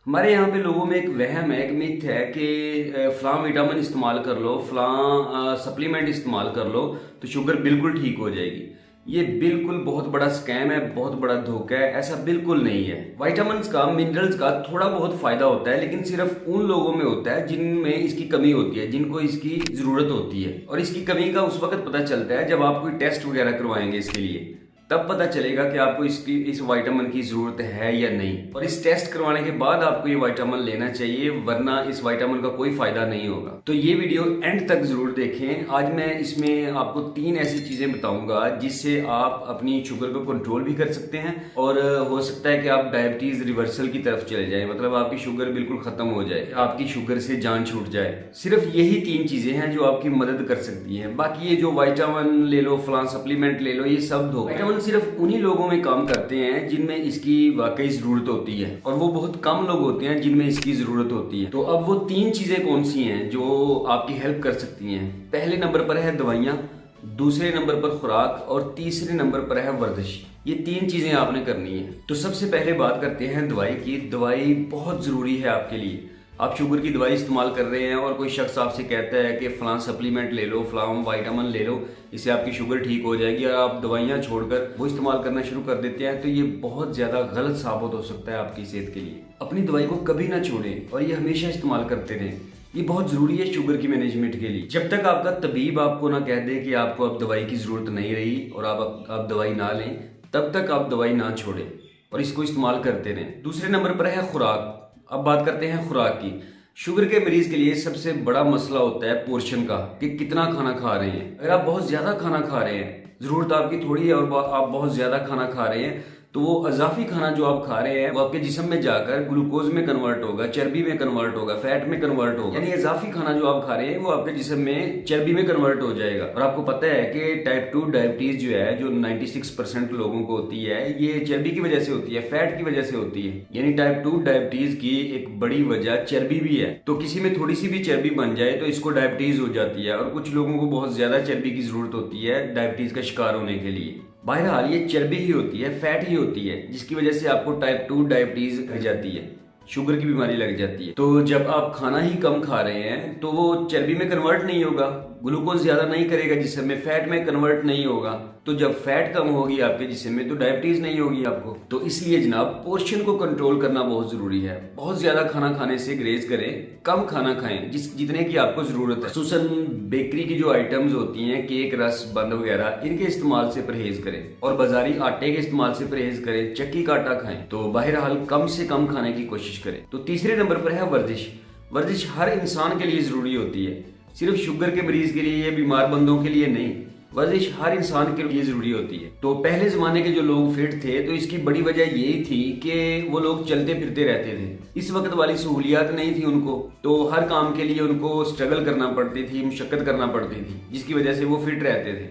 हमारे यहाँ पे लोगों में एक वहम है, एक मिथ है कि फलां विटामिन इस्तेमाल कर लो, फलां सप्लीमेंट इस्तेमाल कर लो तो शुगर बिल्कुल ठीक हो जाएगी। ये बिल्कुल बहुत बड़ा स्कैम है, बहुत बड़ा धोखा है। ऐसा बिल्कुल नहीं है। विटामिन्स का, मिनरल्स का थोड़ा बहुत फायदा होता है, लेकिन सिर्फ उन लोगों में होता है जिनमें इसकी कमी होती है, जिनको इसकी जरूरत होती है। और इसकी कमी का उस वक्त पता चलता है जब आप कोई टेस्ट वगैरह करवाएंगे इसके लिए, तब पता चलेगा कि आपको इस विटामिन की जरूरत है या नहीं। और इस टेस्ट करवाने के बाद आपको ये विटामिन लेना चाहिए, वरना इस विटामिन का कोई फायदा नहीं होगा। तो ये वीडियो एंड तक जरूर देखें। आज मैं इसमें आपको 3 ऐसी चीजें बताऊंगा जिससे आप अपनी शुगर को कंट्रोल भी कर सकते हैं, और हो सकता है कि आप डायबिटीज रिवर्सल की तरफ चले जाए, मतलब आपकी शुगर बिल्कुल खत्म हो जाए, आपकी शुगर से जान छूट जाए। सिर्फ यही 3 चीजें हैं जो आपकी मदद कर सकती हैं। बाकी ये जो विटामिन ले लो, फलां सप्लीमेंट ले लो, ये सब धोखा। सिर्फ उन्हीं लोगों में काम करते हैं जिनमें इसकी वाकई जरूरत होती है, और वो बहुत कम लोग होते हैं जिनमें इसकी जरूरत होती है। तो अब वो 3 चीजें कौन सी हैं जो आपकी हेल्प कर सकती हैं? पहले नंबर पर है दवाइयाँ, दूसरे नंबर पर खुराक, और तीसरे नंबर पर है वर्जिश। ये 3 चीजें आपने करनी है। तो सबसे पहले बात करते हैं दवाई की। दवाई बहुत जरूरी है आपके लिए। आप शुगर की दवाई इस्तेमाल कर रहे हैं और कोई शख्स आपसे कहता है कि फलां सप्लीमेंट ले लो, फलां विटामिन ले लो, इससे आपकी शुगर ठीक हो जाएगी, और आप दवाइयाँ छोड़कर वो इस्तेमाल करना शुरू कर देते हैं, तो ये बहुत ज़्यादा गलत साबित हो सकता है आपकी सेहत के लिए। अपनी दवाई को कभी ना छोड़ें और ये हमेशा इस्तेमाल करते रहें। ये बहुत ज़रूरी है शुगर की मैनेजमेंट के लिए। जब तक आपका तबीब आपको ना कह दे कि आपको अब दवाई की ज़रूरत नहीं रही और आप दवाई ना लें, तब तक आप दवाई ना छोड़ें और इसको इस्तेमाल करते रहें। दूसरे नंबर पर है खुराक। अब बात करते हैं खुराक की। शुगर के मरीज के लिए सबसे बड़ा मसला होता है पोर्शन का, कि कितना खाना खा रहे हैं। अगर आप बहुत ज्यादा खाना खा रहे हैं, जरूरत आपकी थोड़ी है और आप बहुत ज्यादा खाना खा रहे हैं, तो वो अजाफी खाना जो आप खा रहे हैं वो आपके जिस्म में जाकर ग्लूकोज में कन्वर्ट होगा, चर्बी में कन्वर्ट होगा, फैट में कन्वर्ट होगा। यानी अजाफी खाना जो आप खा रहे हैं वो आपके जिस्म में चर्बी में कन्वर्ट हो जाएगा। और आपको पता है कि टाइप 2 डायबिटीज जो है, जो 96% लोगों को होती है, ये चर्बी की वजह से होती है, फैट की वजह से होती है। यानी टाइप 2 डायबिटीज की एक बड़ी वजह चर्बी भी है। तो किसी में थोड़ी सी भी चर्बी बन जाए तो इसको डायबिटीज हो जाती है, और कुछ लोगों को बहुत ज्यादा चर्बी की जरूरत होती है डायबिटीज का शिकार होने के लिए। बहरहाल ये चर्बी ही होती है, फैट ही होती है, जिसकी वजह से आपको टाइप 2 डायबिटीज लग जाती है, शुगर की बीमारी लग जाती है। तो जब आप खाना ही कम खा रहे हैं तो वो चर्बी में कन्वर्ट नहीं होगा, ग्लूकोज ज्यादा नहीं करेगा जिसम में, फैट में कन्वर्ट नहीं होगा। तो जब फैट कम होगी आपके जिस्म में तो डायबिटीज नहीं होगी आपको। तो इसलिए जनाब पोर्शन को कंट्रोल करना बहुत जरूरी है। बहुत ज्यादा खाना खाने से ग्रेज करें, कम खाना खाएं जितने की आपको जरूरत है। खुसूसन बेकरी की जो आइटम्स होती हैं, केक, रस बंद वगैरह, इनके इस्तेमाल से परहेज करें, और बाजारी आटे के इस्तेमाल से परहेज करें। चक्की का आटा खाएं। तो बहरहाल कम से कम खाने की कोशिश करें। तो तीसरे नंबर पर है वर्जिश। वर्जिश हर इंसान के लिए जरूरी होती है, सिर्फ शुगर के मरीज के लिए या बीमार बंदों के लिए नहीं। वर्जिश हर इंसान के लिए जरूरी होती है। तो पहले जमाने के जो लोग फिट थे, तो इसकी बड़ी वजह यही थी कि वो लोग चलते फिरते रहते थे। इस वक्त वाली सहूलियात नहीं थी उनको, तो हर काम के लिए उनको स्ट्रगल करना पड़ती थी, मुशक्कत करना पड़ती थी, जिसकी वजह से वो फिट रहते थे।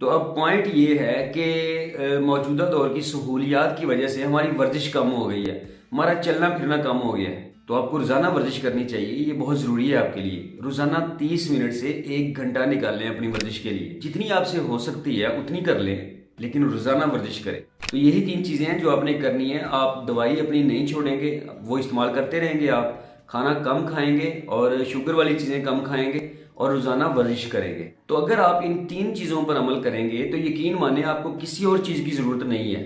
तो अब पॉइंट ये है कि मौजूदा दौर की सहूलियात की वजह से हमारी वर्जिश कम हो गई है, हमारा चलना फिरना कम हो गया है। तो आपको रोजाना वर्जिश करनी चाहिए, ये बहुत जरूरी है आपके लिए। रोजाना 30 मिनट से 1 घंटा निकाल लें अपनी वर्जिश के लिए। जितनी आपसे हो सकती है उतनी कर लें, लेकिन रोजाना वर्जिश करें। तो यही 3 चीजें हैं जो आपने करनी है। आप दवाई अपनी नहीं छोड़ेंगे, वो इस्तेमाल करते रहेंगे, आप खाना कम खाएंगे और शुगर वाली चीजें कम खाएंगे, और रोजाना वर्जिश करेंगे। तो अगर आप इन 3 चीजों पर अमल करेंगे तो यकीन माने आपको किसी और चीज की जरूरत नहीं है।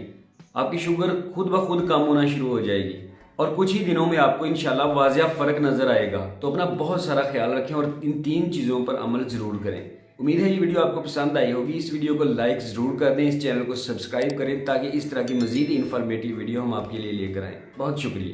आपकी शुगर खुद ब खुद कम होना शुरू हो जाएगी, और कुछ ही दिनों में आपको इंशाल्लाह वाजिया फर्क नजर आएगा। तो अपना बहुत सारा ख्याल रखें और इन 3 चीजों पर अमल जरूर करें। उम्मीद है ये वीडियो आपको पसंद आई होगी। इस वीडियो को लाइक जरूर कर दें, इस चैनल को सब्सक्राइब करें, ताकि इस तरह की मजीद इंफॉर्मेटिव वीडियो हम आपके लिए लेकर आएं। बहुत शुक्रिया।